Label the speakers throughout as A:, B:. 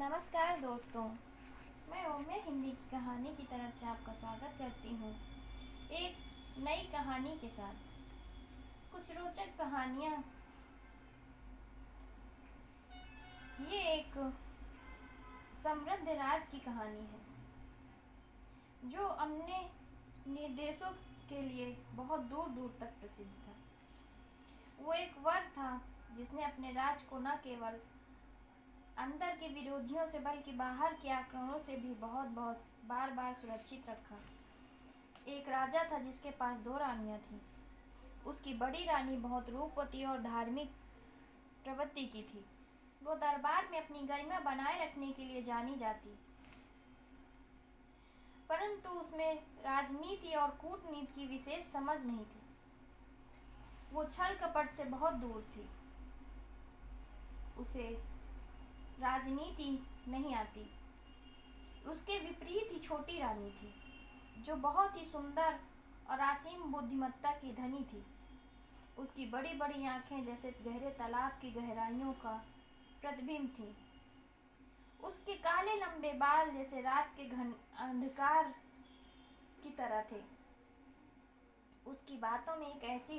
A: नमस्कार दोस्तों, मैं ओम्य हिंदी की कहानी की तरफ से आपका स्वागत करती हूँ। एक नई कहानी के साथ कुछ रोचक कहानियाँ। ये एक समृद्ध राज की कहानी है जो अपने निर्देशों के लिए बहुत दूर दूर तक प्रसिद्ध था। वो एक वर था जिसने अपने राज को न केवल अंदर के विरोधियों से बल्कि बाहर के आक्रमणों से भी बहुत बहुत बार बार सुरक्षित रखा। एक राजा था जिसके पास दो रानियां थीं। उसकी बड़ी रानी बहुत रूपवती और धार्मिक प्रवृत्ति की थी। वो दरबार में अपनी गरिमा बनाए रखने के लिए जानी जाती, परंतु उसमें राजनीति और कूटनीति की विशेष समझ नहीं थी। वो छल कपट से बहुत दूर थी। उसे राजनीति नहीं आती। उसके विपरीत ही छोटी रानी थी जो बहुत ही सुंदर और असीम बुद्धिमत्ता की धनी थी। उसकी बड़ी बड़ी आंखें जैसे गहरे तालाब की गहराइयों का प्रतिबिंब थीं। उसके काले लंबे बाल जैसे रात के घन अंधकार की तरह थे। उसकी बातों में एक ऐसी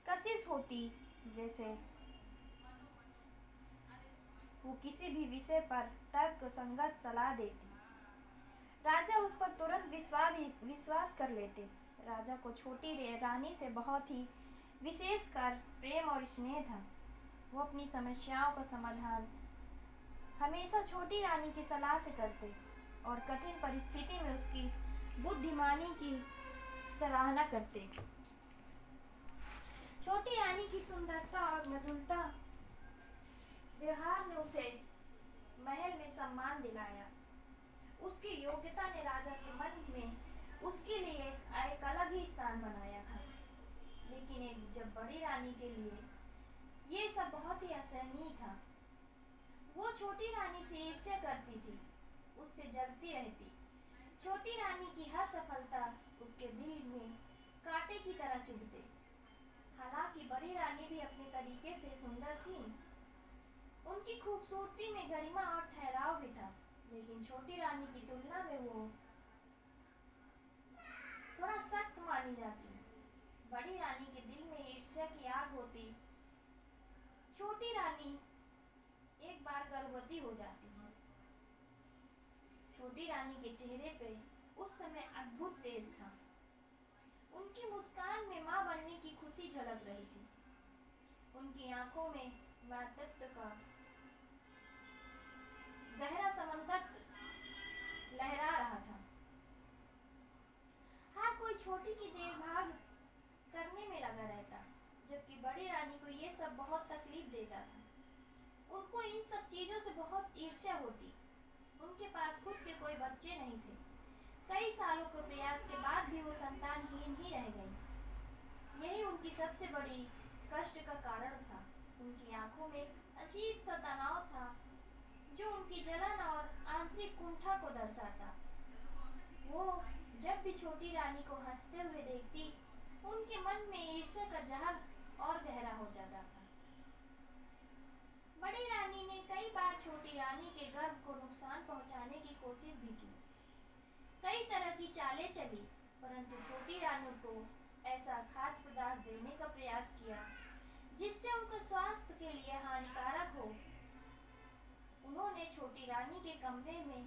A: कशिश होती जैसे वो किसी भी विषय पर तर्क संगत सलाह देती। राजा उस पर तुरंत विश्वास कर लेते। राजा को छोटी रानी से बहुत ही विशेषकर प्रेम और स्नेह था। वो अपनी समस्याओं का समाधान हमेशा छोटी रानी की सलाह से करते और कठिन परिस्थिति में उसकी बुद्धिमानी की सराहना करते। छोटी रानी की सुंदरता और मृदुलता व्यवहार ने उसे महल में सम्मान दिलाया। उसकी योग्यता ने राजा के मन में उसके लिए एक अलग ही स्थान बनाया था। लेकिन जब बड़ी रानी के लिए ये सब बहुत ही असहनीय था। वो छोटी रानी से ईर्ष्या करती थी, उससे जलती रहती। छोटी रानी की हर सफलता उसके दिल में कांटे की तरह चुभते। हालांकि बड़ी रानी भी अपने तरीके से सुंदर थी। उनकी खूबसूरती में गरिमा और ठहराव भी था, लेकिन छोटी रानी की तुलना में वो थोड़ा सख्त मानी जाती। बड़ी रानी के दिल में ईर्ष्या की आग होती। छोटी रानी एक बार गर्भवती हो जाती है। छोटी रानी के चेहरे पे उस समय अद्भुत तेज था। उनकी मुस्कान में मां बनने की खुशी झलक रही थी। उनकी आंखों में मातृत्व का गहरा समंदर लहरा रहा था। हर कोई छोटी की देखभाल करने में लगा रहता, जबकि बड़ी रानी को ये सब बहुत तकलीफ देता था। उनको इन सब चीजों से बहुत ईर्ष्या होती। उनके पास खुद के कोई बच्चे नहीं थे। कई सालों के प्रयास के बाद भी वो संतानहीन ही रह गई। यही उनकी सबसे बड़ी कष्ट का कारण था। उनकी आंखों में एक अजीब सा तनाव था जो उनकी जलन और आंतरिक कुंठा को दर्शाता। वो जब भी छोटी रानी को हंसते हुए देखती, उनके मन में ईर्ष्या का जहर और गहरा हो जाता था। बड़ी रानी ने कई बार छोटी रानी के गर्भ को नुकसान पहुंचाने की कोशिश भी की। कई तरह की चालें चली, परंतु छोटी रानी को ऐसा खाद्य पदार्थ देने का प्रयास किया जिससे उनके स्वास्थ्य के लिए हानिकारक हो। उन्होंने छोटी रानी के कमरे में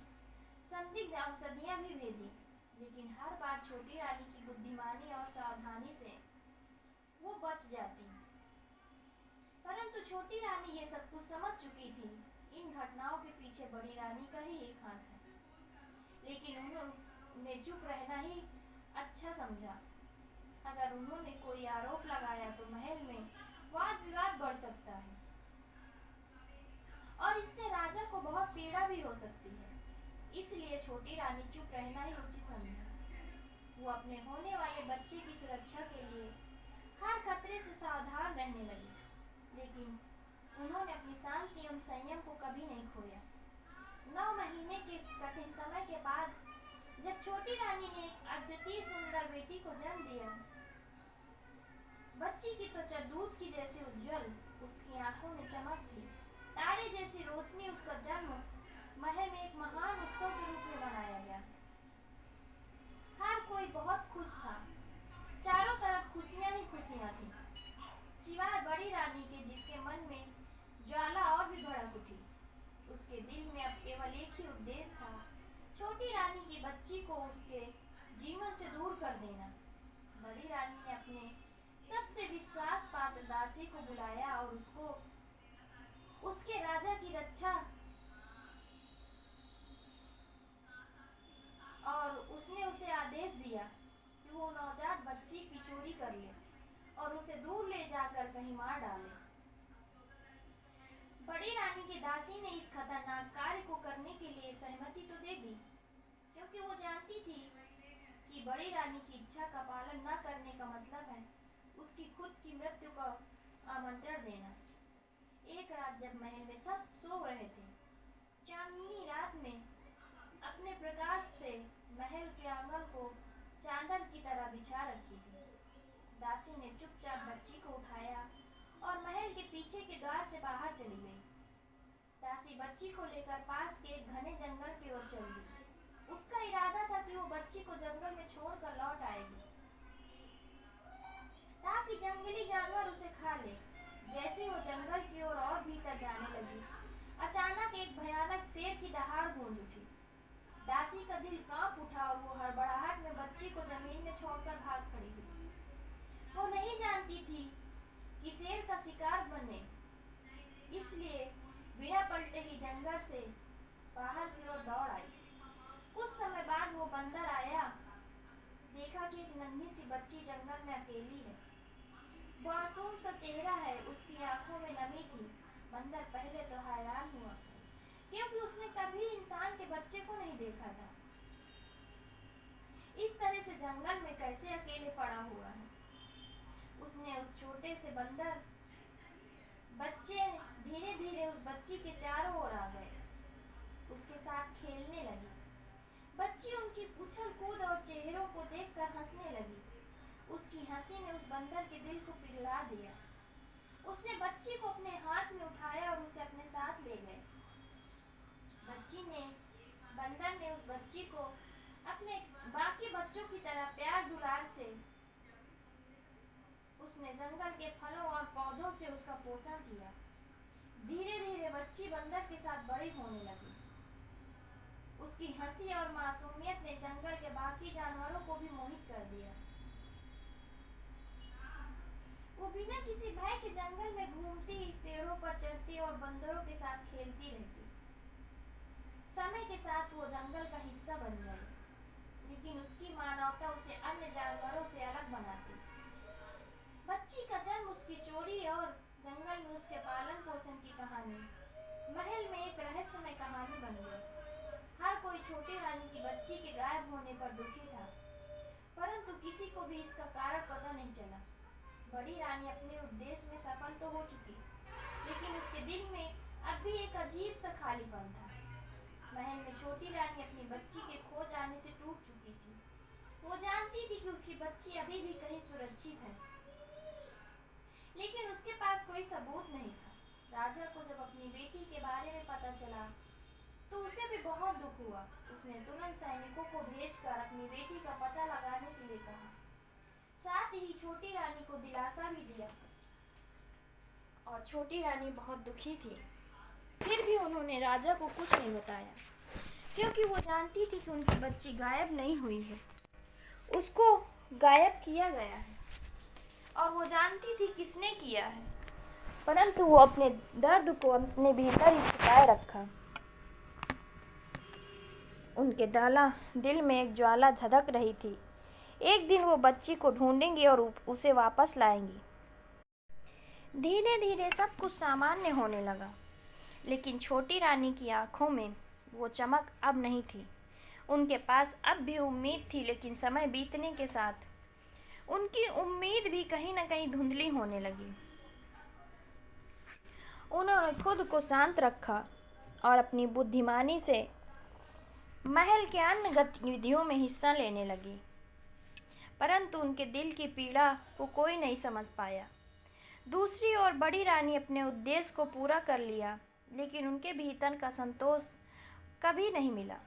A: संदिग्ध औषधियां भी भेजी, लेकिन हर बार छोटी रानी की बुद्धिमानी और सावधानी से वो बच जाती। परंतु छोटी रानी ये सब कुछ समझ चुकी थी। इन घटनाओं के पीछे बड़ी रानी का ही एक हाथ है, लेकिन उन्होंने चुप रहना ही अच्छा समझा। अगर उन्होंने कोई आरोप लगाया तो महल में वाद विवाद बढ़ सकता है और इससे राजा को बहुत पीड़ा भी हो सकती है। इसलिए छोटी रानी चुप रहना ही उचित समझा। वो अपने होने वाले बच्चे की सुरक्षा के लिए हर खतरे से सावधान रहने लगी, लेकिन उन्होंने अपनी शांति एवं संयम को कभी नहीं खोया। 9 महीने के कठिन समय के बाद जब छोटी रानी ने एक अद्वितीय सुंदर बेटी को जन्म दिया, बच्ची की त्वचा दूध की जैसी उज्जवल, उसकी आंखों में चमक थी, तारे जैसी रोशनी उसका जन्म महल में एक महान उत्सव के रूप में मनाया गया। हर कोई बहुत खुश था। चारों तरफ खुशियां ही खुशियां थीं, सिवाय बड़ी रानी के, जिसके मन में ज्वाला और भी भड़क उठी। उसके दिल में अब केवल एक ही उद्देश्य था, छोटी रानी की बच्ची को उसके जीवन से दूर कर देना। बड़ी रानी ने अपने सबसे विश्वास पात्र दासी को बुलाया और उसको उसके राजा की रक्षा और उसने उसे आदेश दिया कि वो नवजात बच्ची की चोरी कर ले और उसे दूर ले जाकर कहीं मार डाले। बड़ी रानी की दासी ने इस खतरनाक कार्य को करने के लिए सहमति तो दे दी, क्योंकि वो जानती थी कि बड़ी रानी की इच्छा का पालन न करने का मतलब है उसकी खुद की मृत्यु का आमंत्रण देना। एक रात जब महल में सब सो रहे थे, चांदनी रात में अपने प्रकाश से महल के आंगन को चादर की तरह बिछा रखी थी। दासी ने चुपचाप बच्ची को उठाया और महल के पीछे के द्वार से बाहर चली गई। दासी बच्ची को लेकर पास के एक घने जंगल की ओर चल गई। उसका इरादा था कि वो बच्ची को जंगल में छोड़कर लौट आएगी ताकि जंगली जानवर उसे खा ले। जैसे वो जंगल की ओर और भीतर जाने लगी, अचानक एक भयानक शेर की दहाड़ गूंज उठी। दासी का दिल कांप उठा और वो हड़बड़ाहट में बच्ची को जमीन में छोड़कर भाग खड़ी हुई। वो नहीं जानती थी कि शेर का शिकार बने, इसलिए बिना पलटे ही जंगल से बाहर की ओर दौड़ आई। कुछ समय बाद वो बंदर आया। देखा कि एक नन्ही सी बच्ची जंगल में अकेली है। मासूम सा चेहरा है, उसकी आंखों में नमी थी। बंदर पहले तो हैरान हुआ, क्योंकि उसने कभी इंसान के बच्चे को नहीं देखा था। इस तरह से जंगल में कैसे अकेले पड़ा हुआ है। उसने उस छोटे से बंदर बच्चे धीरे धीरे उस बच्ची के चारों ओर आ गए, उसके साथ खेलने लगी। बच्ची उनकी उछल कूद और चेहरों को देखकर हंसने लगी। उसकी हंसी ने उस बंदर के दिल को पिघला दिया। उसने बच्ची को अपने हाथ में उठाया और उसे अपने साथ ले गए। बंदर ने उस बच्ची को अपने बाकी बच्चों की तरह प्यार दुलार से उसने जंगल के फलों और पौधों से उसका पोषण किया। धीरे धीरे बच्ची बंदर के साथ बड़ी होने लगी। उसकी हंसी और मासूमियत ने जंगल के बाकी जानवरों को भी मोहित कर दिया। वो बिना किसी भय के जंगल में घूमती, पेड़ों पर चढ़ती और बंदरों के साथ खेलती रहती। समय के साथ वो जंगल का हिस्सा बन गई, लेकिन उसकी मानवता उसे अन्य जानवरों से अलग बनाती। बच्ची का जन्म, उसकी चोरी और जंगल में उसके पालन पोषण की कहानी महल में एक रहस्यमय कहानी बन गई। हर कोई छोटी रानी की बच्ची के गायब होने पर दुखी था, परंतु किसी को भी इसका कारण पता नहीं चला। बड़ी रानी अपने उद्देश्य में सफल तो हो चुकी, लेकिन उसके दिल में अब भी एक अजीब सा खालीपन था। महल में छोटी रानी अपनी बच्ची के खो जाने से टूट चुकी थी। वो जानती थी कि उसकी बच्ची अभी भी कहीं सुरक्षित है, लेकिन उसके पास कोई सबूत नहीं था। राजा को जब अपनी बेटी के बारे में पता चला तो उसे भी बहुत दुख हुआ। उसने तुरंत सैनिकों को भेजकर अपनी बेटी का पता लगाने के लिए कहा। साथ ही छोटी रानी को दिलासा भी दिया। और छोटी रानी बहुत दुखी थी, फिर भी उन्होंने राजा को कुछ नहीं बताया, क्योंकि वो जानती थी कि उनकी बच्ची गायब नहीं हुई है, उसको गायब किया गया है और वो जानती थी किसने किया है, परंतु वो अपने दर्द को अपने भीतर ही छिपाए रखा। उनके दिल में एक ज्वाला धधक रही थी। एक दिन वो बच्ची को ढूंढेंगी और उसे वापस लाएंगी। धीरे धीरे सब कुछ सामान्य होने लगा, लेकिन छोटी रानी की आंखों में वो चमक अब नहीं थी। उनके पास अब भी उम्मीद थी, लेकिन समय बीतने के साथ उनकी उम्मीद भी कहीं न कहीं धुंधली होने लगी। उन्होंने खुद को शांत रखा और अपनी बुद्धिमानी से महल के अन्य गतिविधियों में हिस्सा लेने लगी, परंतु उनके दिल की पीड़ा को कोई नहीं समझ पाया। दूसरी ओर बड़ी रानी अपने उद्देश्य को पूरा कर लिया, लेकिन उनके भीतर का संतोष कभी नहीं मिला।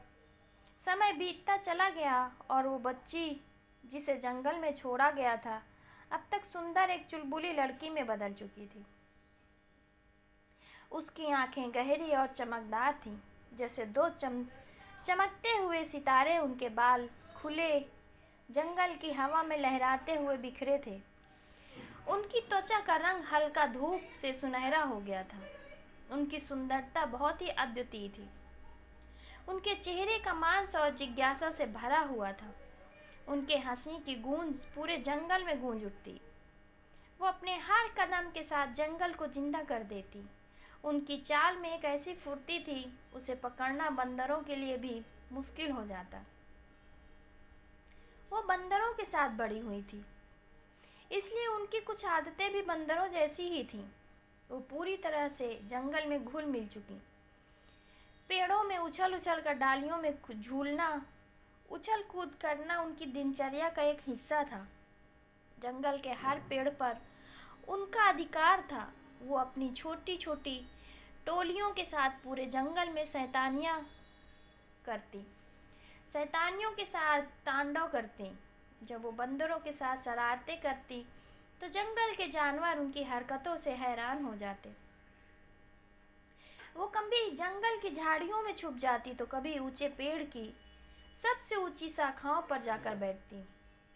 A: समय बीतता चला गया और वो बच्ची जिसे जंगल में छोड़ा गया था अब तक सुंदर एक चुलबुली लड़की में बदल चुकी थी। उसकी आंखें गहरी और चमकदार थीं, जैसे दो चमकते हुए सितारे। उनके बाल खुले जंगल की हवा में लहराते हुए बिखरे थे। उनकी त्वचा का रंग हल्का धूप से सुनहरा हो गया था। उनकी सुंदरता बहुत ही अद्वितीय थी। उनके चेहरे का मांस और जिज्ञासा से भरा हुआ था। उनके हंसी की गूंज पूरे जंगल में गूंज उठती। वो अपने हर कदम के साथ जंगल को जिंदा कर देती। उनकी चाल में एक ऐसी फुर्ती थी, उसे पकड़ना बंदरों के लिए भी मुश्किल हो जाता। वो बंदरों के साथ बड़ी हुई थी, इसलिए उनकी कुछ आदतें भी बंदरों जैसी ही थीं। वो पूरी तरह से जंगल में घुल मिल चुकी। पेड़ों में उछल उछल कर डालियों में झूलना, उछल कूद करना उनकी दिनचर्या का एक हिस्सा था। जंगल के हर पेड़ पर उनका अधिकार था। वो अपनी छोटी छोटी टोलियों के साथ पूरे जंगल में शैतानियों के साथ तांडव करती। जब वो बंदरों के साथ शरारतें करती तो जंगल के जानवर उनकी हरकतों से हैरान हो जाते। वो कभी जंगल की झाड़ियों में छुप जाती तो कभी ऊंचे पेड़ की सबसे ऊंची शाखाओं पर जाकर बैठती।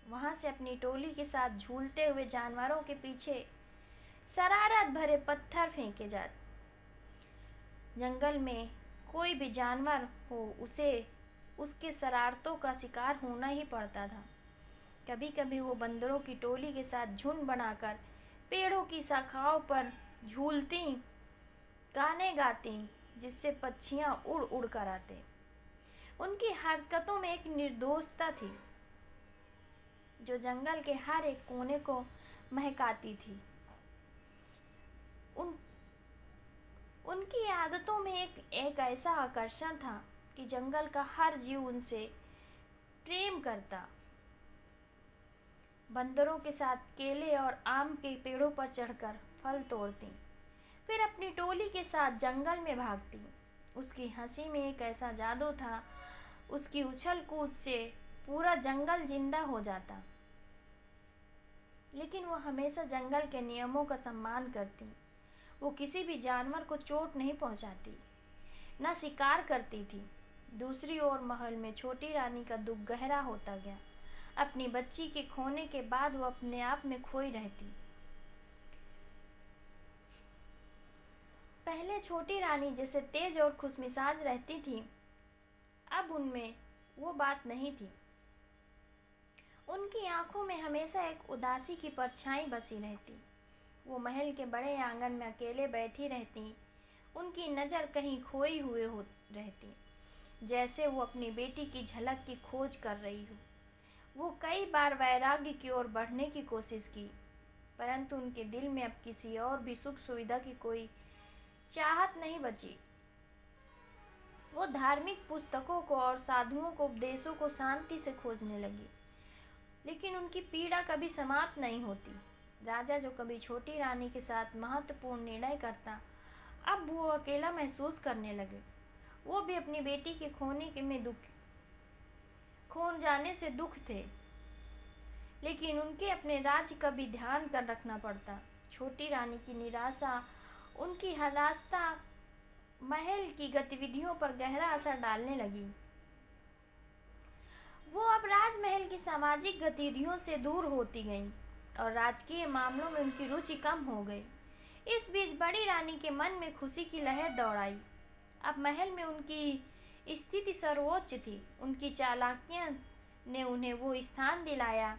A: वहां से अपनी टोली के साथ झूलते हुए जानवरों के पीछे शरारत भरे पत्थर फेंके जाते। जंगल में कोई भी जानवर हो, उसे उसके शरारतों का शिकार होना ही पड़ता था। कभी कभी वो बंदरों की टोली के साथ झुंड बनाकर पेड़ों की शाखाओं पर झूलती, गाने गाती, जिससे पक्षियां उड़ उड़ कर आते। उनकी हरकतों में एक निर्दोषता थी जो जंगल के हर एक कोने को महकाती थी। उनकी आदतों में एक ऐसा आकर्षण था कि जंगल का हर जीव उनसे प्रेम करता। बंदरों के साथ केले और आम के पेड़ों पर चढ़कर फल तोड़ती, फिर अपनी टोली के साथ जंगल में भागती। उसकी हंसी में एक ऐसा जादू था, उसकी उछल कूद से पूरा जंगल जिंदा हो जाता। लेकिन वो हमेशा जंगल के नियमों का सम्मान करती। वो किसी भी जानवर को चोट नहीं पहुंचाती, न शिकार करती थी। दूसरी ओर महल में छोटी रानी का दुख गहरा होता गया। अपनी बच्ची के खोने के बाद वो अपने आप में खोई रहती। पहले छोटी रानी जैसे तेज और खुशमिजाज रहती थी, अब उनमें वो बात नहीं थी। उनकी आंखों में हमेशा एक उदासी की परछाई बसी रहती। वो महल के बड़े आंगन में अकेले बैठी रहती। उनकी नज़र कहीं खोई हुए हो रहती, जैसे वो अपनी बेटी की झलक की खोज कर रही हो। वो कई बार वैराग्य की ओर बढ़ने की कोशिश की, परंतु उनके दिल में अब किसी और भी सुख सुविधा की कोई चाहत नहीं बची। वो धार्मिक पुस्तकों को और साधुओं को उपदेशों को शांति से खोजने लगी, लेकिन उनकी पीड़ा कभी समाप्त नहीं होती। राजा जो कभी छोटी रानी के साथ महत्वपूर्ण निर्णय करता, अब वो अकेला महसूस करने लगे। वो भी अपनी बेटी के खो जाने से दुख थे, लेकिन उनके अपने राज्य का भी ध्यान कर रखना पड़ता। छोटी रानी की निराशा, उनकी हताशा महल की गतिविधियों पर गहरा असर डालने लगी। वो अब राजमहल की सामाजिक गतिविधियों से दूर होती गईं और राजकीय मामलों में उनकी रुचि कम हो गई। इस बीच बड़ी रानी के मन में खुशी की लहर दौड़ाई। अब महल में उनकी स्थिति सर्वोच्च थी। उनकी चालाकियां ने उन्हें वो स्थान दिलाया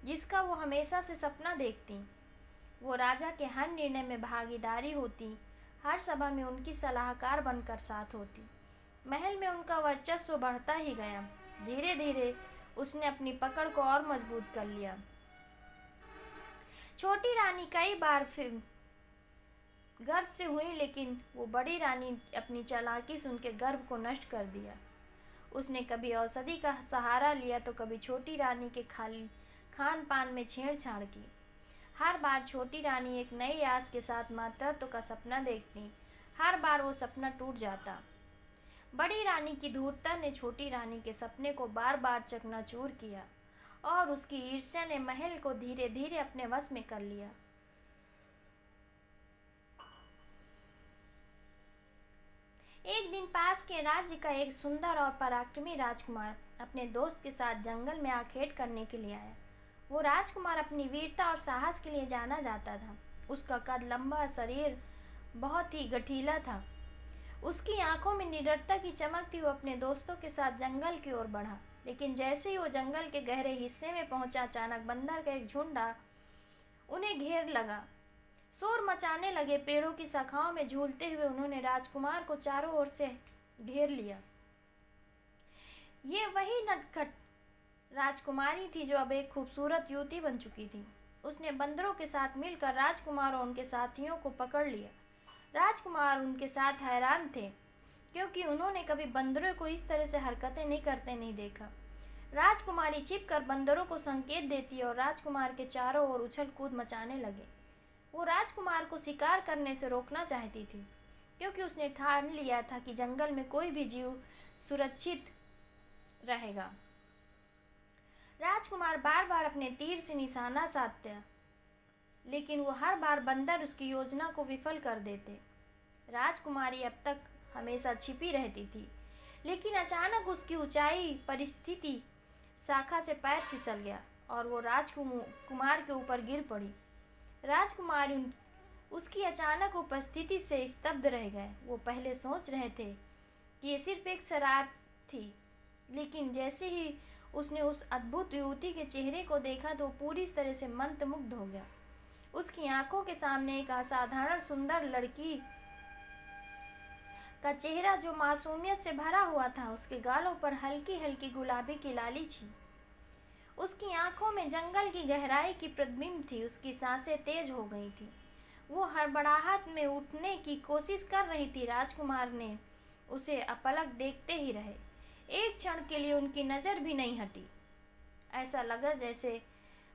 A: जिसका वो हमेशा से सपना देखती। वो राजा के हर निर्णय में भागीदारी होती, हर सभा में उनकी सलाहकार बनकर साथ होती। महल में उनका वर्चस्व बढ़ता ही गया। धीरे धीरे उसने अपनी पकड़ को और मजबूत कर लिया। छोटी रानी कई बार फिर गर्भ से हुई, लेकिन वो बड़ी रानी अपनी चालाकी से उनके गर्भ को नष्ट कर दिया। उसने कभी औषधि का सहारा लिया तो कभी छोटी रानी के खान पान में छेड़छाड़ की। हर बार छोटी रानी एक नई आस के साथ मातृत्व का सपना देखती, हर बार वो सपना टूट जाता। बड़ी रानी की धूर्तता ने छोटी रानी के सपने को बार बार चकनाचूर किया और उसकी ईर्ष्या ने महल को धीरे धीरे अपने वश में कर लिया। एक दिन पास के राज्य का एक सुंदर और पराक्रमी राजकुमार अपने दोस्त के साथ जंगल में आखेट करने के लिए आया। वो राजकुमार अपनी वीरता और साहस के लिए जाना जाता था। उसका कद लंबा, शरीर बहुत ही गठीला था। उसकी आंखों में निडरता की चमक थी। वो अपने दोस्तों के साथ जंगल की ओर बढ़ा, लेकिन जैसे ही वो जंगल के गहरे हिस्से में पहुंचा, अचानक बंदर का एक झुंड उन्हें घेर लगा। शोर मचाने लगे। पेड़ों की शाखाओं में झूलते हुए उन्होंने राजकुमार को चारों ओर से घेर लिया। ये वही नटखट राजकुमारी थी जो अब एक खूबसूरत युवती बन चुकी थी। उसने बंदरों के साथ मिलकर राजकुमार और उनके साथियों को पकड़ लिया। राजकुमार उनके साथ हैरान थे, क्योंकि उन्होंने कभी बंदरों को इस तरह से हरकतें नहीं देखा। राजकुमारी छिपकर बंदरों को संकेत देती और राजकुमार के चारों ओर उछल कूद मचाने लगे। वो राजकुमार को शिकार करने से रोकना चाहती थी, क्योंकि उसने ठान लिया था कि जंगल में कोई भी जीव सुरक्षित रहेगा। राजकुमार बार बार अपने तीर से निशाना साधता, लेकिन वो हर बार बंदर उसकी योजना को विफल कर देते। राजकुमारी अब तक हमेशा छिपी रहती थी, लेकिन अचानक उसकी ऊंचाई परिस्थिति शाखा से पैर फिसल गया और वो राजकुमार के ऊपर गिर पड़ी। राजकुमार उसकी अचानक उपस्थिति से स्तब्ध रह गए। वो पहले सोच रहे थे कि ये सिर्फ एक शरारत थी, लेकिन जैसे ही उसने उस अद्भुत युवती के चेहरे को देखा तो पूरी तरह से मंत्रमुग्ध हो गया। उसकी आंखों के सामने एक असाधारण सुंदर लड़की का चेहरा जो मासूमियत से भरा हुआ था। उसके गालों पर हल्की हल्की गुलाबी की लाली थी। उसकी आंखों में जंगल की गहराई की प्रतिबिंब थी। उसकी सांसें तेज हो गई थी। वो हड़बड़ाहट में उठने की कोशिश कर रही थी। राजकुमार ने उसे अपलक देखते ही रहे। एक क्षण के लिए उनकी नज़र भी नहीं हटी। ऐसा लगा जैसे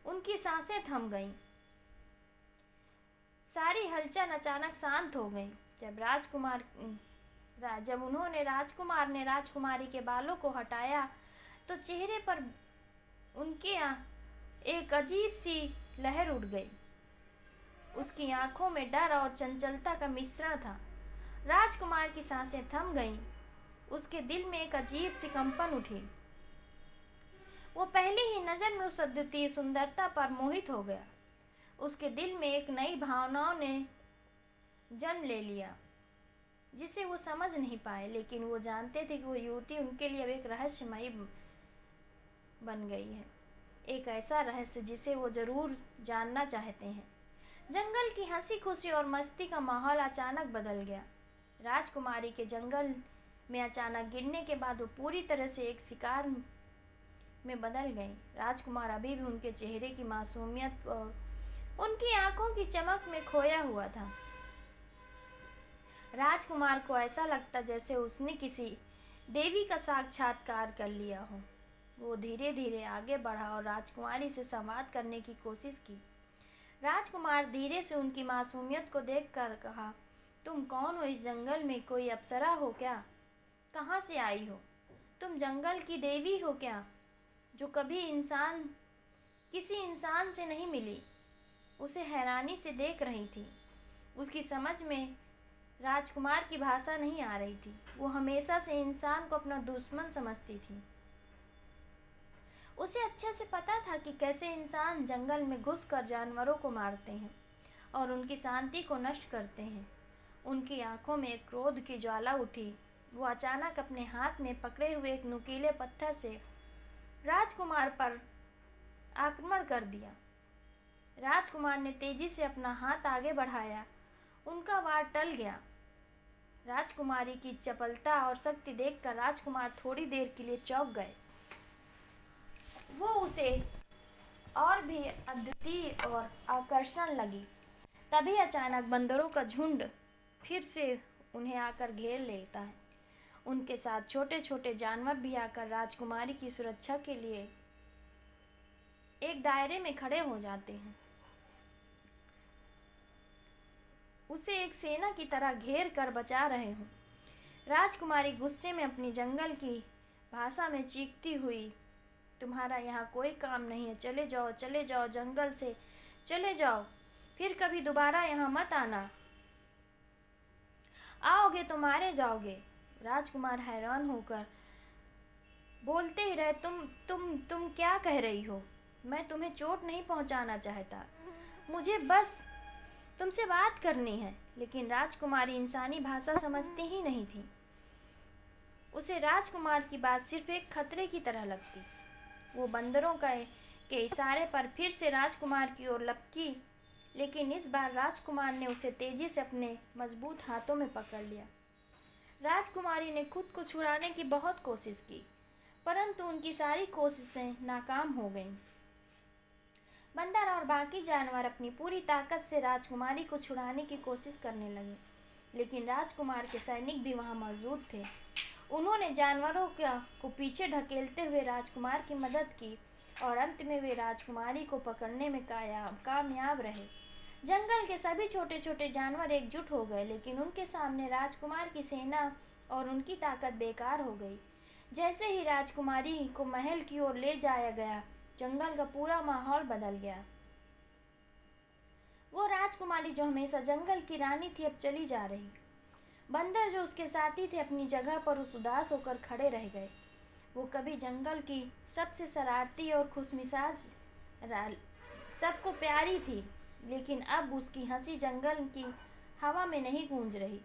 A: उनकी सांसें थम गईं। सारी हलचल अचानक शांत हो गई। जब उन्होंने राजकुमार ने राजकुमारी के बालों को हटाया तो चेहरे पर उनके एक अजीब सी लहर उठ गई। उसकी आंखों में डर और चंचलता का मिश्रण था। राजकुमार की सांसें थम गईं। उसके दिल में एक अजीब सी कंपन उठी। वो पहली ही नज़र में उस अद्वितीय सुंदरता पर मोहित हो गया। उसके दिल में एक नई भावनाओं ने जन्म ले लिया, जिसे वो समझ नहीं पाए, लेकिन वो जानते थे कि वो युवती उनके लिए अब एक रहस्यमयी बन गई है। एक ऐसा रहस्य जिसे वो जरूर जानना चाहते हैं। जंगल की हंसी खुशी और मस्ती का माहौल अचानक बदल गया। राजकुमारी के जंगल में अचानक गिरने के बाद वो पूरी तरह से एक शिकार में बदल गई। राजकुमार अभी भी उनके चेहरे की मासूमियत और उनकी आंखों की चमक में खोया हुआ था। राजकुमार को ऐसा लगता जैसे उसने किसी देवी का साक्षात्कार कर लिया हो। वो धीरे धीरे आगे बढ़ा और राजकुमारी से संवाद करने की कोशिश की। राजकुमार धीरे से उनकी मासूमियत को देखकर कहा, तुम कौन हो? इस जंगल में कोई अप्सरा हो क्या? कहाँ से आई हो? तुम जंगल की देवी हो क्या, जो कभी किसी इंसान से नहीं मिली? उसे हैरानी से देख रही थी। उसकी समझ में राजकुमार की भाषा नहीं आ रही थी। वो हमेशा से इंसान को अपना दुश्मन समझती थी। उसे अच्छे से पता था कि कैसे इंसान जंगल में घुसकर जानवरों को मारते हैं और उनकी शांति को नष्ट करते हैं। उनकी आंखों में क्रोध की ज्वाला उठी। वो अचानक अपने हाथ में पकड़े हुए एक नुकीले पत्थर से राजकुमार पर आक्रमण कर दिया। राजकुमार ने तेजी से अपना हाथ आगे बढ़ाया। उनका वार टल गया। राजकुमारी की चपलता और शक्ति देखकर राजकुमार थोड़ी देर के लिए चौंक गए। वो उसे और भी अद्वितीय और आकर्षण लगी। तभी अचानक बंदरों का झुंड फिर से उन्हें आकर घेर लेता है। उनके साथ छोटे छोटे जानवर भी आकर राजकुमारी की सुरक्षा के लिए एक दायरे में खड़े हो जाते हैं। उसे एक सेना की तरह घेर कर बचा रहे हों। राजकुमारी गुस्से में अपनी जंगल की भाषा में चीखती हुई, तुम्हारा यहाँ कोई काम नहीं है, चले जाओ, जंगल से चले जाओ, फिर कभी दोबारा यहाँ मत आना, आओगे तो मारे जाओगे। राजकुमार हैरान होकर बोलते ही रहे, तुम क्या कह रही हो? मैं तुम्हें चोट नहीं पहुंचाना चाहता, मुझे बस तुमसे बात करनी है। लेकिन राजकुमारी इंसानी भाषा समझती ही नहीं थी। उसे राजकुमार की बात सिर्फ एक खतरे की तरह लगती। वो बंदरों के इशारे पर फिर से राजकुमार की ओर लपकी, लेकिन इस बार राजकुमार ने उसे तेजी से अपने मजबूत हाथों में पकड़ लिया। राजकुमारी ने खुद को छुड़ाने की बहुत कोशिश की, परंतु उनकी सारी कोशिशें नाकाम हो गईं। बंदर और बाकी जानवर अपनी पूरी ताकत से राजकुमारी को छुड़ाने की कोशिश करने लगे, लेकिन राजकुमार के सैनिक भी वहां मौजूद थे। उन्होंने जानवरों को पीछे ढकेलते हुए राजकुमार की मदद की और अंत में वे राजकुमारी को पकड़ने में कामयाब रहे। जंगल के सभी छोटे छोटे जानवर एकजुट हो गए, लेकिन उनके सामने राजकुमार की सेना और उनकी ताकत बेकार हो गई। जैसे ही राजकुमारी को महल की ओर ले जाया गया, जंगल का पूरा माहौल बदल गया। वो राजकुमारी जो हमेशा जंगल की रानी थी, अब चली जा रही। बंदर जो उसके साथी थे अपनी जगह पर उदास होकर खड़े रह गए। वो कभी जंगल की सबसे शरारती और खुशमिजाज सबको प्यारी थी, लेकिन अब उसकी हंसी जंगल की हवा में नहीं गूंज रही।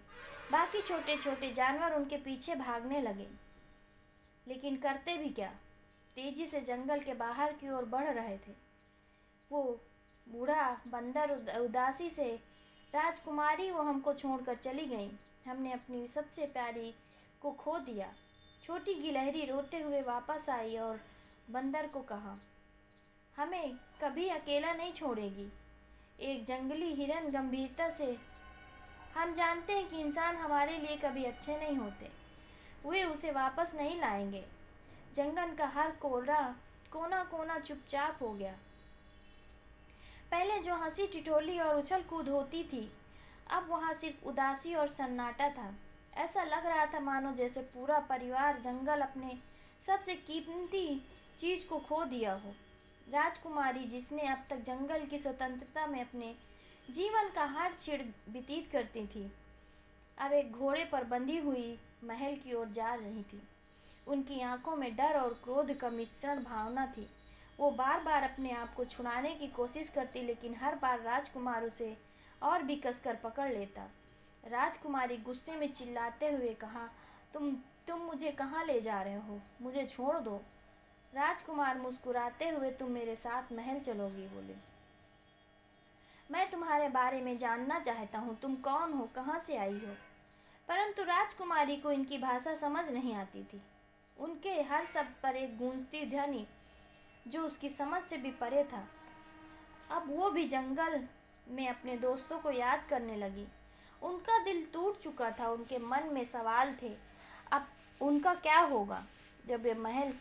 A: बाकी छोटे छोटे जानवर उनके पीछे भागने लगे, लेकिन करते भी क्या, तेजी से जंगल के बाहर की ओर बढ़ रहे थे। वो बूढ़ा बंदर उदासी से, राजकुमारी वो हमको छोड़कर चली गई, हमने अपनी सबसे प्यारी को खो दिया। छोटी गिलहरी रोते हुए वापस आई और बंदर को कहा, हमें कभी अकेला नहीं छोड़ेगी। एक जंगली हिरन गंभीरता से, हम जानते हैं कि इंसान हमारे लिए कभी अच्छे नहीं होते, वे उसे वापस नहीं लाएंगे। जंगल का हर कोना कोना चुपचाप हो गया। पहले जो हंसी ठिठोली और उछल कूद होती थी, अब वहाँ सिर्फ उदासी और सन्नाटा था। ऐसा लग रहा था मानो जैसे पूरा परिवार जंगल अपने सबसे कीमती चीज को खो दिया हो। राजकुमारी, जिसने अब तक जंगल की स्वतंत्रता में अपने जीवन का हर क्षण व्यतीत करती थी, अब एक घोड़े पर बंधी हुई महल की ओर जा रही थी। उनकी आंखों में डर और क्रोध का मिश्रण भावना थी। वो बार बार अपने आप को छुड़ाने की कोशिश करती, लेकिन हर बार राजकुमार उसे और भी कसकर पकड़ लेता। राजकुमारी गुस्से में चिल्लाते हुए कहा, तुम मुझे कहाँ ले जा रहे हो? मुझे छोड़ दो। राजकुमार मुस्कुराते हुए, तुम मेरे साथ महल चलोगी, बोले। मैं तुम्हारे बारे में जानना चाहता हूँ, तुम कौन हो, कहाँ से आई हो? परंतु राजकुमारी को इनकी भाषा समझ नहीं आती थी। उनके हर शब्द पर एक गूंजती ध्वनि जो उसकी समझ से भी परे था। अब वो भी जंगल में अपने दोस्तों को याद करने लगी। उनका दिल टूट चुका था, उनके मन में सवाल थे, अब उनका क्या होगा? जब वे महल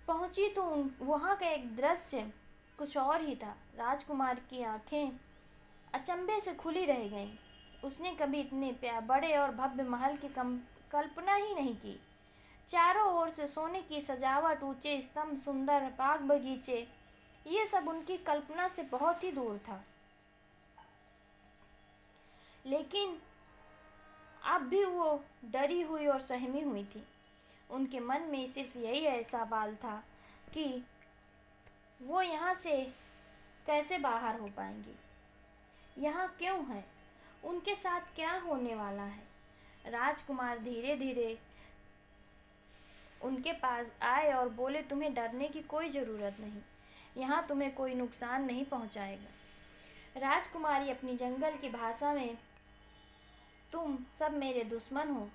A: पहुंची तो वहाँ का एक दृश्य कुछ और ही था। राजकुमार की आंखें अचंभे से खुली रह गईं। उसने कभी इतने बड़े और भव्य महल की कल्पना ही नहीं की। चारों ओर से सोने की सजावट, ऊंचे स्तंभ, सुंदर बाग बगीचे, ये सब उनकी कल्पना से बहुत ही दूर था। लेकिन अब भी वो डरी हुई और सहमी हुई थी। उनके मन में सिर्फ यही सवाल था कि वो यहाँ से कैसे बाहर हो पाएंगी, यहाँ क्यों है, उनके साथ क्या होने वाला है। राजकुमार धीरे धीरे उनके पास आए और बोले, तुम्हें डरने की कोई ज़रूरत नहीं, यहाँ तुम्हें कोई नुकसान नहीं पहुँचाएगा। राजकुमारी अपनी जंगल की भाषा में, तुम सब मेरे दुश्मन हो,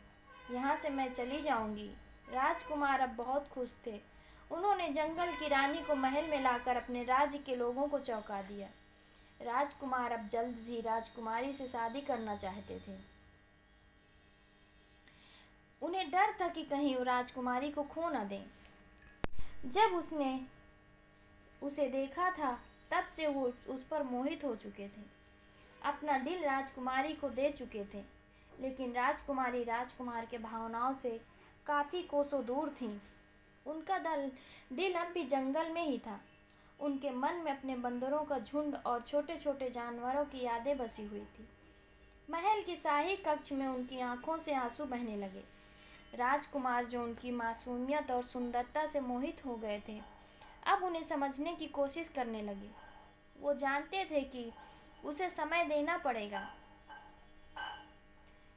A: यहाँ से मैं चली जाऊंगी। राजकुमार अब बहुत खुश थे। उन्होंने जंगल की रानी को महल में लाकर अपने राज्य के लोगों को चौंका दिया। राजकुमार अब जल्द ही राजकुमारी से शादी करना चाहते थे। उन्हें डर था कि कहीं वो राजकुमारी को खो न दें। जब उसने उसे देखा था, तब से वो उस पर मोहित हो चुके थे, अपना दिल राजकुमारी को दे चुके थे। लेकिन राजकुमारी राजकुमार के भावनाओं से काफ़ी कोसों दूर थीं। उनका दिल अब भी जंगल में ही था। उनके मन में अपने बंदरों का झुंड और छोटे छोटे जानवरों की यादें बसी हुई थी। महल की शाही कक्ष में उनकी आंखों से आंसू बहने लगे। राजकुमार जो उनकी मासूमियत और सुंदरता से मोहित हो गए थे, अब उन्हें समझने की कोशिश करने लगे। वो जानते थे कि उसे समय देना पड़ेगा,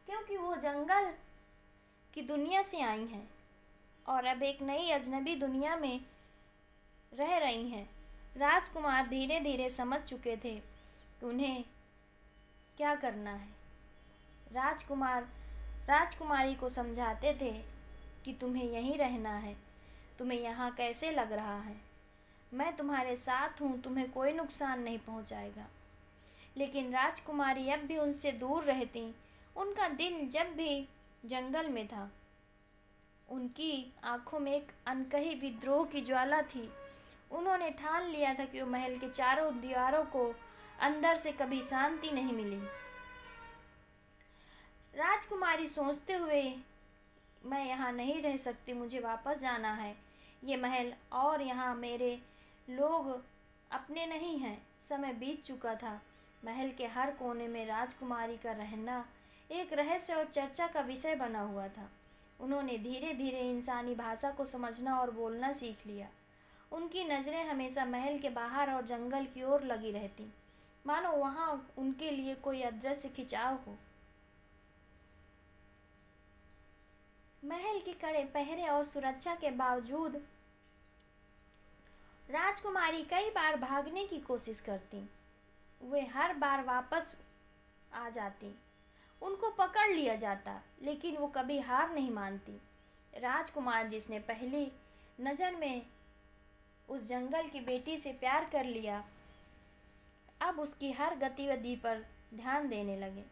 A: क्योंकि वो जंगल की दुनिया से आई हैं और अब एक नई अजनबी दुनिया में रह रही हैं। राजकुमार धीरे धीरे समझ चुके थे कि उन्हें क्या करना है। राजकुमार राजकुमारी को समझाते थे कि तुम्हें यहीं रहना है। तुम्हें यहाँ कैसे लग रहा है? मैं तुम्हारे साथ हूँ, तुम्हें कोई नुकसान नहीं पहुँचाएगा। लेकिन राजकुमारी अब भी उनसे दूर रहती। उनका दिल जब भी जंगल में था। उनकी आंखों में एक अनकही विद्रोह की ज्वाला थी। उन्होंने ठान लिया था कि वो महल के चारों दीवारों को अंदर से कभी शांति नहीं मिली। राजकुमारी सोचते हुए, मैं यहाँ नहीं रह सकती, मुझे वापस जाना है। ये महल और यहाँ मेरे लोग अपने नहीं हैं। समय बीत चुका था। महल के हर कोने में राजकुमारी का रहना एक रहस्य और चर्चा का विषय बना हुआ था। उन्होंने धीरे धीरे इंसानी भाषा को समझना और बोलना सीख लिया। उनकी नज़रें हमेशा महल के बाहर और जंगल की ओर लगी रहती, मानो वहाँ उनके लिए कोई अदृश्य खिंचाव हो। महल के कड़े पहरे और सुरक्षा के बावजूद राजकुमारी कई बार भागने की कोशिश करती। वे हर बार वापस आ जाती। उनको पकड़ लिया जाता, लेकिन वो कभी हार नहीं मानती। राजकुमार जिसने पहली नज़र में उस जंगल की बेटी से प्यार कर लिया, अब उसकी हर गतिविधि पर ध्यान देने लगे।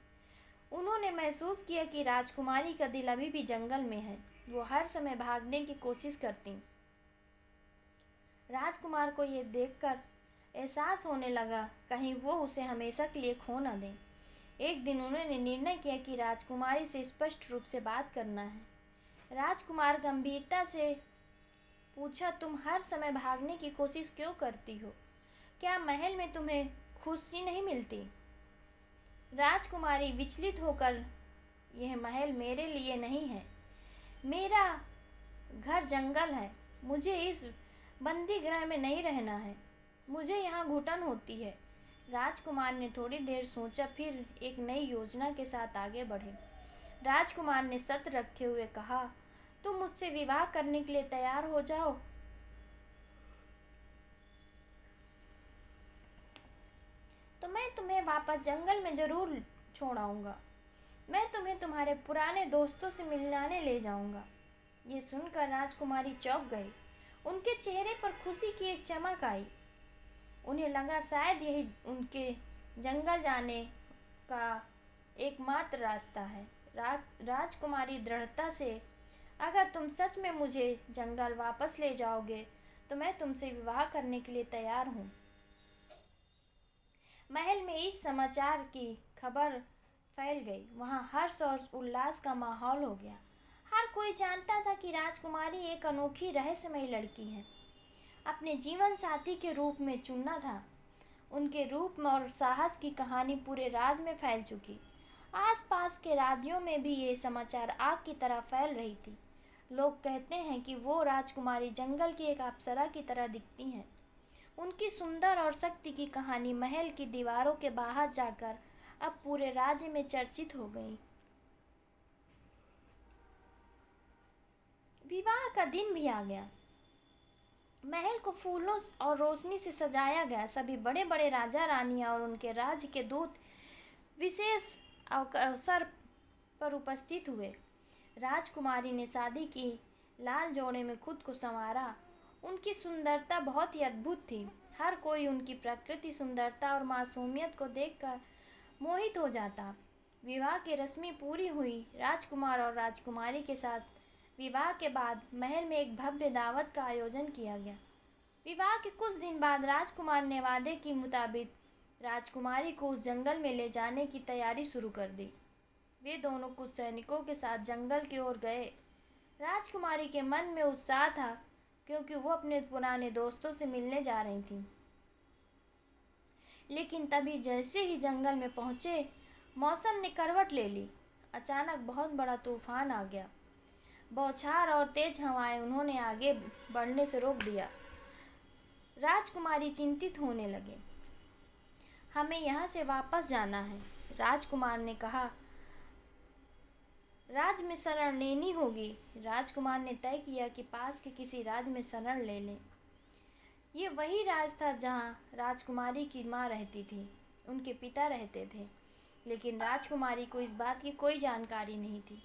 A: उन्होंने महसूस किया कि राजकुमारी का दिल अभी भी जंगल में है। वो हर समय भागने की कोशिश करती। राजकुमार को ये देखकर एहसास होने लगा कहीं वो उसे हमेशा के लिए खो न दें। एक दिन उन्होंने निर्णय किया कि राजकुमारी से स्पष्ट रूप से बात करना है। राजकुमार गंभीरता से पूछा, तुम हर समय भागने की कोशिश क्यों करती हो? क्या महल में तुम्हें खुशी नहीं मिलती? राजकुमारी विचलित होकर, यह महल मेरे लिए नहीं है। मेरा घर जंगल है। मुझे इस बंदी गृह में नहीं रहना है। मुझे यहाँ घुटन होती है। राजकुमार ने थोड़ी देर सोचा, फिर एक नई योजना के साथ आगे बढ़े। राजकुमार ने सत्य रखे हुए कहा, तुम मुझसे विवाह करने के लिए तैयार हो जाओ तो मैं तुम्हें वापस जंगल में जरूर छोड़ आऊँगा। मैं तुम्हें तुम्हारे पुराने दोस्तों से मिलाने ले जाऊँगा। ये सुनकर राजकुमारी चौंक गई। उनके चेहरे पर खुशी की एक चमक आई। उन्हें लगा शायद यही उनके जंगल जाने का एकमात्र रास्ता है। राजकुमारी दृढ़ता से, अगर तुम सच में मुझे जंगल वापस ले जाओगे तो मैं तुमसे विवाह करने के लिए तैयार हूँ। महल में इस समाचार की खबर फैल गई। वहाँ हर्ष और उल्लास का माहौल हो गया। हर कोई जानता था कि राजकुमारी एक अनोखी रहस्यमयी लड़की है। अपने जीवन साथी के रूप में चुनना था। उनके रूप में और साहस की कहानी पूरे राज्य में फैल चुकी। आसपास के राज्यों में भी ये समाचार आग की तरह फैल रही थी। लोग कहते हैं कि वो राजकुमारी जंगल की एक अप्सरा की तरह दिखती हैं। उनकी सुंदर और शक्ति की कहानी महल की दीवारों के बाहर जाकर अब पूरे राज्य में चर्चित हो गई। विवाह का दिन भी आ गया। महल को फूलों और रोशनी से सजाया गया। सभी बड़े बड़े राजा रानियां और उनके राज्य के दूत विशेष अवसर पर उपस्थित हुए। राजकुमारी ने शादी की लाल जोड़े में खुद को संवारा। उनकी सुंदरता बहुत ही अद्भुत थी। हर कोई उनकी प्रकृति सुंदरता और मासूमियत को देखकर मोहित हो जाता। विवाह की रस्में पूरी हुई। राजकुमार और राजकुमारी के साथ विवाह के बाद महल में एक भव्य दावत का आयोजन किया गया। विवाह के कुछ दिन बाद राजकुमार ने वादे के मुताबिक राजकुमारी को उस जंगल में ले जाने की तैयारी शुरू कर दी। वे दोनों कुछ सैनिकों के साथ जंगल की ओर गए। राजकुमारी के मन में उत्साह था क्योंकि वो अपने पुराने दोस्तों से मिलने जा रही थी। लेकिन तभी जैसे ही जंगल में पहुंचे, मौसम ने करवट ले ली। अचानक बहुत बड़ा तूफान आ गया। बौछार और तेज हवाएं उन्होंने आगे बढ़ने से रोक दिया। राजकुमारी चिंतित होने लगे। हमें यहाँ से वापस जाना है, राजकुमार ने कहा। राज में शरण लेनी होगी। राजकुमार ने तय किया कि पास के किसी राज में शरण ले लें। ये वही राज था जहाँ राजकुमारी की माँ रहती थी, उनके पिता रहते थे, लेकिन राजकुमारी को इस बात की कोई जानकारी नहीं थी।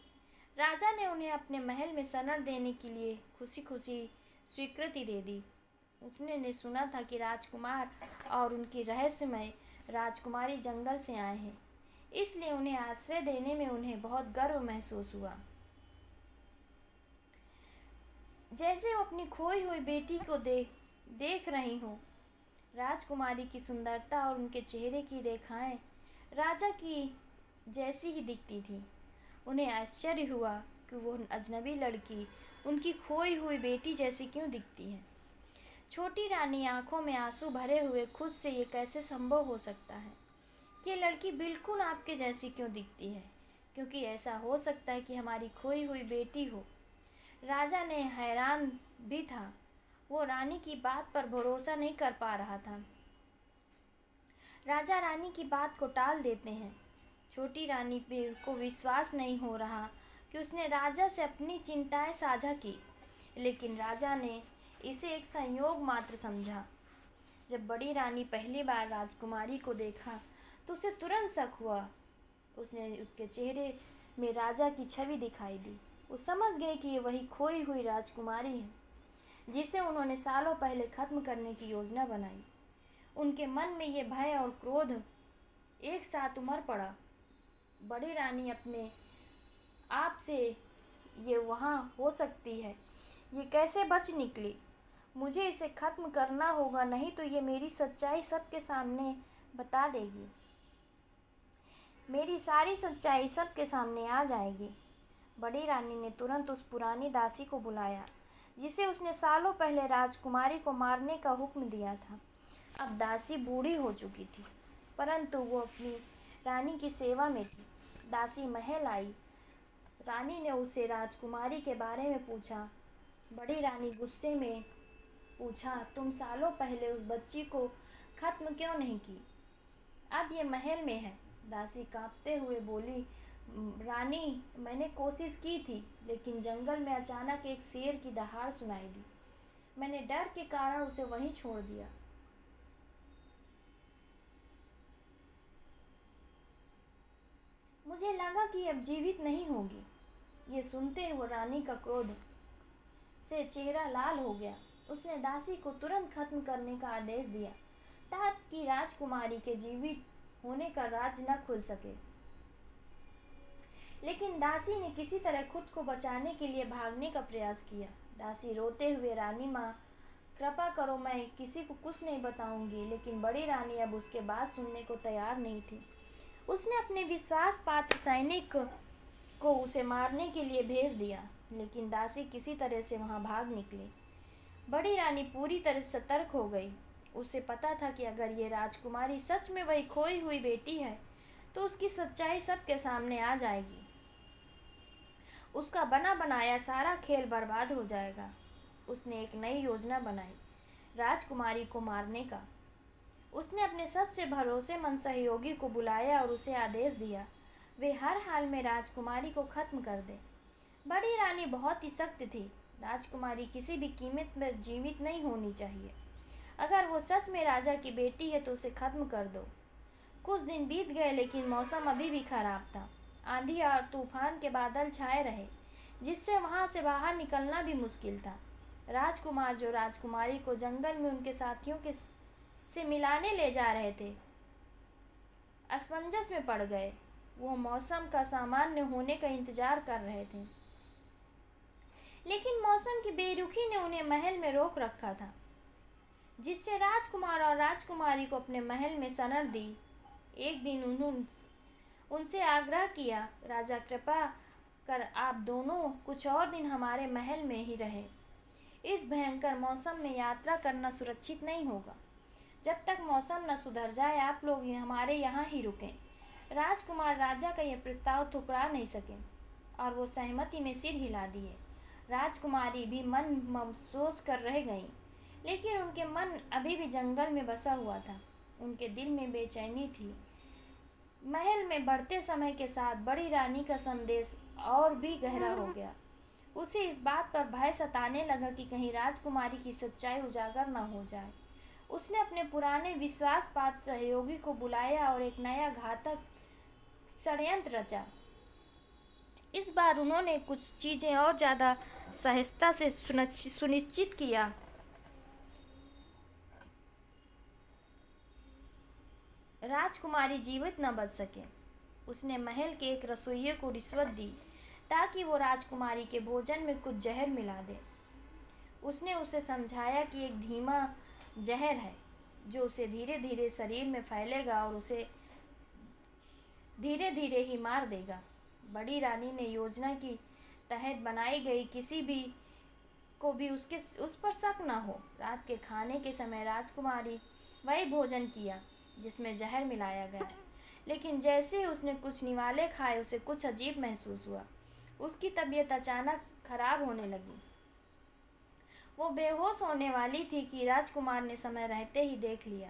A: राजा ने उन्हें अपने महल में शरण देने के लिए खुशी खुशी स्वीकृति दे दी। उसने सुना था कि राजकुमार और उनकी रहस्यमय राजकुमारी जंगल से आए हैं, इसलिए उन्हें आश्रय देने में उन्हें बहुत गर्व महसूस हुआ। जैसे वो अपनी खोई हुई बेटी को देख रही हो। राजकुमारी की सुंदरता और उनके चेहरे की रेखाएं राजा की जैसी ही दिखती थी। उन्हें आश्चर्य हुआ कि वो अजनबी लड़की उनकी खोई हुई बेटी जैसी क्यों दिखती है। छोटी रानी आंखों में आंसू भरे हुए खुद से ये कैसे संभव हो सकता है कि ये लड़की बिल्कुल आपके जैसी क्यों दिखती है, क्योंकि ऐसा हो सकता है कि हमारी खोई हुई बेटी हो। राजा ने हैरान भी था। वो रानी की बात पर भरोसा नहीं कर पा रहा था। राजा रानी की बात को टाल देते हैं। छोटी रानी को विश्वास नहीं हो रहा कि उसने राजा से अपनी चिंताएं साझा की, लेकिन राजा ने इसे एक संयोग मात्र समझा। जब बड़ी रानी पहली बार राजकुमारी को देखा तो उसे तुरंत शक हुआ। उसके चेहरे में राजा की छवि दिखाई दी। वो समझ गए कि ये वही खोई हुई राजकुमारी है जिसे उन्होंने सालों पहले खत्म करने की योजना बनाई। उनके मन में ये भय और क्रोध एक साथ उमड़ पड़ा। बड़ी रानी अपने आप से ये वहाँ हो सकती है, ये कैसे बच निकली? मुझे इसे खत्म करना होगा, नहीं तो ये मेरी सच्चाई सबके सामने बता देगी। मेरी सारी सच्चाई सबके सामने आ जाएगी। बड़ी रानी ने तुरंत उस पुरानी दासी को बुलाया जिसे उसने सालों पहले राजकुमारी को मारने का हुक्म दिया था। अब दासी बूढ़ी हो चुकी थी, परंतु वो अपनी रानी की सेवा में थी। दासी महल आई। रानी ने उसे राजकुमारी के बारे में पूछा। बड़ी रानी गुस्से में पूछा, तुम सालों पहले उस बच्ची को खत्म क्यों नहीं की? अब ये महल में है। दासी कांपते हुए बोली, रानी, मैंने कोशिश की थी, लेकिन जंगल में अचानक एक शेर की दहाड़ सुनाई दी। मैंने डर के कारण उसे वहीं छोड़ दिया। मुझे लगा कि अब जीवित नहीं होगी। ये सुनते ही वो रानी का क्रोध से चेहरा लाल हो गया। उसने दासी को तुरंत खत्म करने का आदेश दिया ताकि राजकुमारी के जीवित होने का राज न खुल सके। लेकिन दासी ने किसी तरह खुद को बचाने के लिए भागने का प्रयास किया। दासी रोते हुए, रानी माँ, कृपा करो, मैं किसी को कुछ नहीं बताऊंगी। लेकिन बड़ी रानी अब उसके बात सुनने को तैयार नहीं थी। उसने अपने विश्वास पात्र सैनिक को उसे मारने के लिए भेज दिया, लेकिन दासी किसी तरह से वहां भाग निकली। बड़ी रानी पूरी तरह सतर्क हो गई। उसे पता था कि अगर ये राजकुमारी सच में वही खोई हुई बेटी है तो उसकी सच्चाई सबके सामने आ जाएगी। उसका बना बनाया सारा खेल बर्बाद हो जाएगा। उसने एक नई योजना बनाई राजकुमारी को मारने का। उसने अपने सबसे भरोसेमंद सहयोगी को बुलाया और उसे आदेश दिया वे हर हाल में राजकुमारी को खत्म कर दे। बड़ी रानी बहुत ही सख्त थी। राजकुमारी किसी भी कीमत पर जीवित नहीं होनी चाहिए। अगर वो सच में राजा की बेटी है तो उसे खत्म कर दो। कुछ दिन बीत गए, लेकिन मौसम अभी भी खराब था। आंधी और तूफान के बादल छाए रहे, जिससे वहां से बाहर निकलना भी मुश्किल था। राजकुमार, जो राजकुमारी को जंगल में उनके साथियों के से मिलाने ले जा रहे थे, असमंजस में पड़ गए। वो मौसम का सामान्य होने का इंतजार कर रहे थे, लेकिन मौसम की बेरुखी ने उन्हें महल में रोक रखा था, जिससे राजकुमार और राजकुमारी को अपने महल में शरण दी। एक दिन उनसे आग्रह किया, राजा कृपा कर आप दोनों कुछ और दिन हमारे महल में ही रहें। इस भयंकर मौसम में यात्रा करना सुरक्षित नहीं होगा। जब तक मौसम न सुधर जाए आप लोग हमारे यहाँ ही रुकें। राजकुमार राजा का यह प्रस्ताव ठुकरा नहीं सके और वो सहमति में सिर हिला दिए। राजकुमारी भी मन ममसोस कर रह गईं, लेकिन उनके मन अभी भी जंगल में बसा हुआ था। उनके दिल में बेचैनी थी। महल में बढ़ते समय के साथ बड़ी रानी का संदेश और भी गहरा हो गया। उसे इस बात पर भय सताने लगा कि कहीं राजकुमारी की सच्चाई उजागर न हो जाए। उसने अपने पुराने विश्वासपात्र सहयोगी को बुलाया और एक नया घातक षड्यंत्र रचा। इस बार उन्होंने कुछ चीजें और ज्यादा सहजता से सुनिश्चित किया। राजकुमारी जीवित न बच सके। उसने महल के एक रसोइये को रिश्वत दी ताकि वो राजकुमारी के भोजन में कुछ जहर मिला दे। उसने उसे समझाया कि एक धीमा जहर है जो उसे धीरे धीरे शरीर में फैलेगा और उसे धीरे धीरे ही मार देगा। बड़ी रानी ने योजना की तहत बनाई गई किसी भी को भी उस पर शक न हो। रात के खाने के समय राजकुमारी वही भोजन किया जिसमें जहर मिलाया गया, लेकिन जैसे ही उसने कुछ निवाले खाए उसे कुछ अजीब महसूस हुआ। उसकी तबीयत अचानक खराब होने लगी। वो बेहोश होने वाली थी कि राजकुमार ने समय रहते ही देख लिया।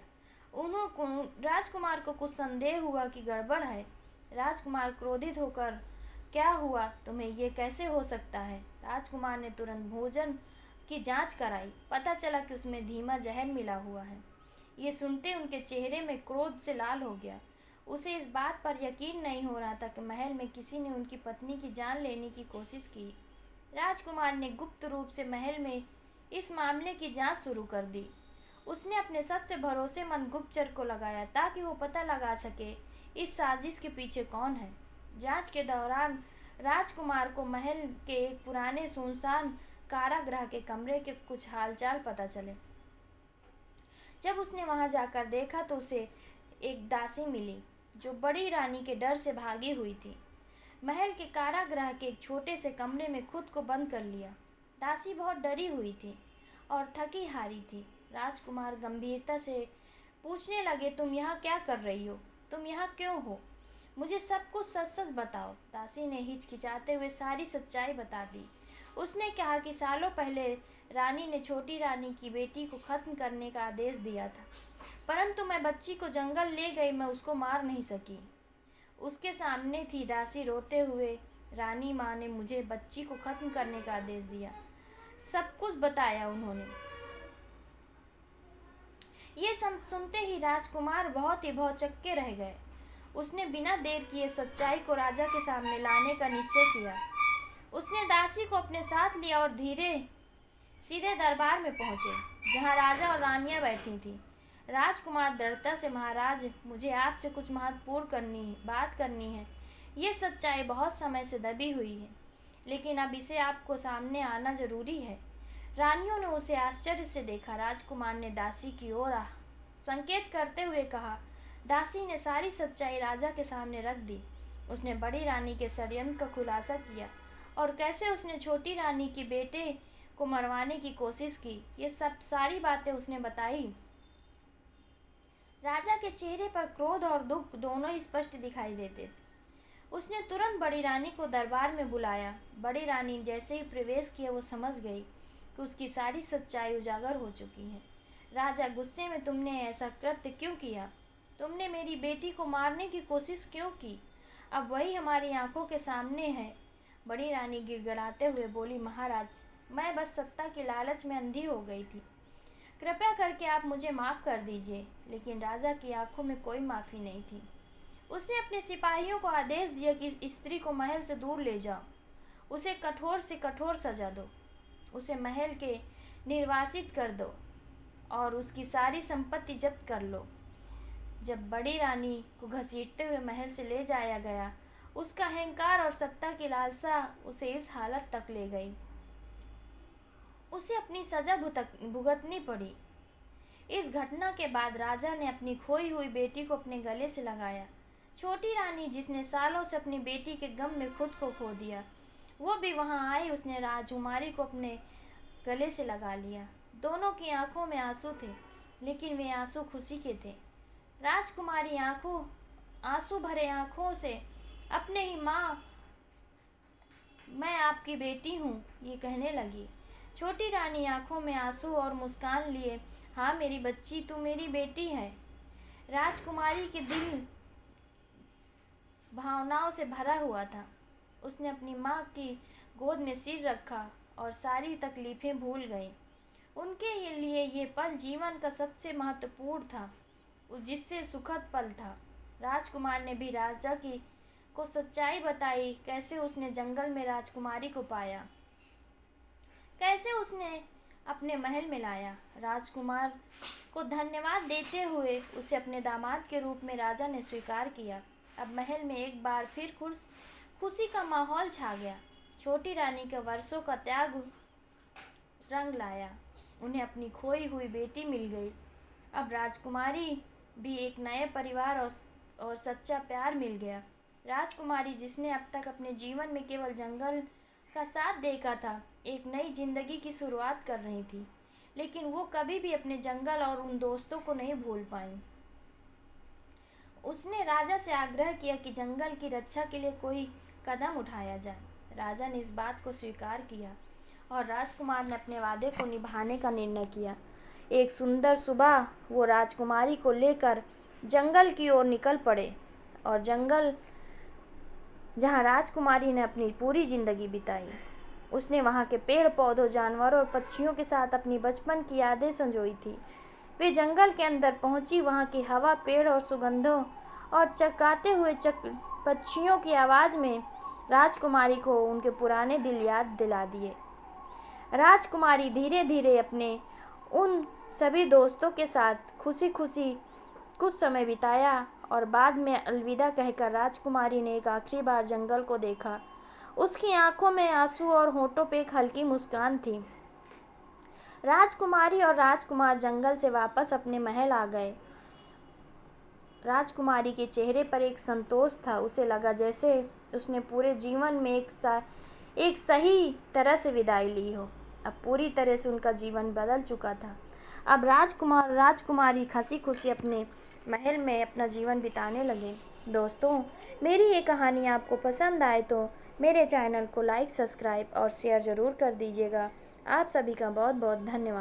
A: राजकुमार को कुछ संदेह हुआ कि गड़बड़ है। राजकुमार क्रोधित होकर, क्या हुआ तुम्हें, ये कैसे हो सकता है? राजकुमार ने तुरंत भोजन की जांच कराई। पता चला कि उसमें धीमा जहर मिला हुआ है। ये सुनते उनके चेहरे में क्रोध से लाल हो गया। उसे इस बात पर यकीन नहीं हो रहा था कि महल में किसी ने उनकी पत्नी की जान लेने की कोशिश की। राजकुमार ने गुप्त रूप से महल में इस मामले की जांच शुरू कर दी। उसने अपने सबसे भरोसेमंद गुप्तचर को लगाया ताकि वो पता लगा सके इस साजिश के पीछे कौन है। जांच के दौरान राजकुमार को महल के एक पुराने सुनसान कारागृह के कमरे के कुछ हालचाल पता चले। जब उसने वहां जाकर देखा तो उसे एक दासी मिली जो बड़ी रानी के डर से भागी हुई थी। महल के कारागृह के एक छोटे से कमरे में खुद को बंद कर लिया। दासी बहुत डरी हुई थी और थकी हारी थी। राजकुमार गंभीरता से पूछने लगे, तुम यहाँ क्या कर रही हो? तुम यहाँ क्यों हो? मुझे सब कुछ सच सच बताओ। दासी ने हिचकिचाते हुए सारी सच्चाई बता दी। उसने कहा कि सालों पहले रानी ने छोटी रानी की बेटी को खत्म करने का आदेश दिया था, परंतु मैं बच्ची को जंगल ले गई, मैं उसको मार नहीं सकी। उसके सामने थी दासी रोते हुए, रानी माँ ने मुझे बच्ची को खत्म करने का आदेश दिया। सब कुछ बताया उन्होंने। ये सब सुनते ही राजकुमार बहुत ही भौचक्के रह गए। उसने बिना देर किए सच्चाई को राजा के सामने लाने का निश्चय किया। उसने दासी को अपने साथ लिया और सीधे दरबार में पहुंचे, जहां राजा और रानियां बैठी थी। राजकुमार दृढ़ता से, महाराज, मुझे आपसे कुछ महत्वपूर्ण बात करनी है। ये सच्चाई बहुत समय से दबी हुई है, लेकिन अब इसे आपको सामने आना जरूरी है। रानियों ने उसे आश्चर्य से देखा। राजकुमार ने दासी की ओर संकेत करते हुए कहा। दासी ने सारी सच्चाई राजा के सामने रख दी। उसने बड़ी रानी के षड्यंत्र का खुलासा किया और कैसे उसने छोटी रानी की बेटे को मरवाने की कोशिश की। ये सब सारी बातें उसने बताई। राजा के चेहरे पर क्रोध और दुख दोनों ही स्पष्ट दिखाई देते थे। उसने तुरंत बड़ी रानी को दरबार में बुलाया। बड़ी रानी जैसे ही प्रवेश किया वो समझ गई कि उसकी सारी सच्चाई उजागर हो चुकी है। राजा, गुस्से में तुमने ऐसा कृत्य क्यों किया? तुमने मेरी बेटी को मारने की कोशिश क्यों की? अब वही हमारी आंखों के सामने है। बड़ी रानी गिड़गिड़ाते हुए बोली, महाराज, मैं बस सत्ता के लालच में अंधी हो गई थी। कृपया करके आप मुझे माफ़ कर दीजिए। लेकिन राजा की आंखों में कोई माफ़ी नहीं थी। उसने अपने सिपाहियों को आदेश दिया कि इस स्त्री को महल से दूर ले जाओ, उसे कठोर से कठोर सजा दो, उसे महल के निर्वासित कर दो और उसकी सारी संपत्ति जब्त कर लो। जब बड़ी रानी को घसीटते हुए महल से ले जाया गया, उसका अहंकार और सत्ता की लालसा उसे इस हालत तक ले गई। उसे अपनी सजा भुगतनी पड़ी। इस घटना के बाद राजा ने अपनी खोई हुई बेटी को अपने गले से लगाया। छोटी रानी जिसने सालों से अपनी बेटी के गम में खुद को खो दिया, वो भी वहां आई। उसने राजकुमारी को अपने गले से लगा लिया। दोनों की आंखों में आंसू थे, लेकिन वे आंसू खुशी के थे। राजकुमारी आंसू भरे आंखों से अपने ही माँ, मैं आपकी बेटी हूँ, ये कहने लगी। छोटी रानी आंखों में आंसू और मुस्कान लिए, हाँ मेरी बच्ची, तू मेरी बेटी है। राजकुमारी के दिल भावनाओं से भरा हुआ था। उसने अपनी माँ की गोद में सिर रखा और सारी तकलीफें भूल गई। उनके लिए ये पल जीवन का सबसे महत्वपूर्ण था, जिससे सुखद पल था। राजकुमार ने भी राजा को सच्चाई बताई, कैसे उसने जंगल में राजकुमारी को पाया, कैसे उसने अपने महल में लाया। राजकुमार को धन्यवाद देते हुए उसे अपने दामाद के रूप में राजा ने स्वीकार किया। अब महल में एक बार फिर खुशी का माहौल छा गया। छोटी रानी का वर्षों का त्याग रंग लाया। उन्हें अपनी खोई हुई बेटी मिल गई। अब राजकुमारी भी एक नए परिवार और सच्चा प्यार मिल गया। राजकुमारी जिसने अब तक अपने जीवन में केवल जंगल का साथ देखा था, एक नई जिंदगी की शुरुआत कर रही थी। लेकिन वो कभी भी अपने जंगल और उन दोस्तों को नहीं भूल पाई। उसने राजा से आग्रह किया कि जंगल की रक्षा के लिए कोई कदम उठाया जाए। राजा ने इस बात को स्वीकार किया और राजकुमार ने अपने वादे को निभाने का निर्णय किया। एक सुंदर सुबह वो राजकुमारी को लेकर जंगल की ओर निकल पड़े, और जंगल जहाँ राजकुमारी ने अपनी पूरी जिंदगी बिताई, उसने वहाँ के पेड़ पौधों, जानवरों और पक्षियों के साथ अपनी बचपन की यादें संजोई थी। वे जंगल के अंदर पहुंची। वहाँ की हवा, पेड़ और सुगंधों और चहकाते हुए पक्षियों की आवाज़ में राजकुमारी को उनके पुराने दिन याद दिला दिए। राजकुमारी धीरे धीरे अपने उन सभी दोस्तों के साथ खुशी खुशी कुछ समय बिताया, और बाद में अलविदा कहकर राजकुमारी ने एक आखिरी बार जंगल को देखा। उसकी आंखों में आंसू और होठों पे एक हल्की मुस्कान थी। राजकुमारी और राजकुमार जंगल से वापस अपने महल आ गए। राजकुमारी के चेहरे पर एक संतोष था। उसे लगा जैसे उसने पूरे जीवन में एक सही तरह से विदाई ली हो। अब पूरी तरह से उनका जीवन बदल चुका था। अब राजकुमार राजकुमारी हंसी खुशी अपने महल में अपना जीवन बिताने लगे। दोस्तों, मेरी ये कहानी आपको पसंद आए तो मेरे चैनल को लाइक, सब्सक्राइब और शेयर ज़रूर कर दीजिएगा। आप सभी का बहुत बहुत धन्यवाद।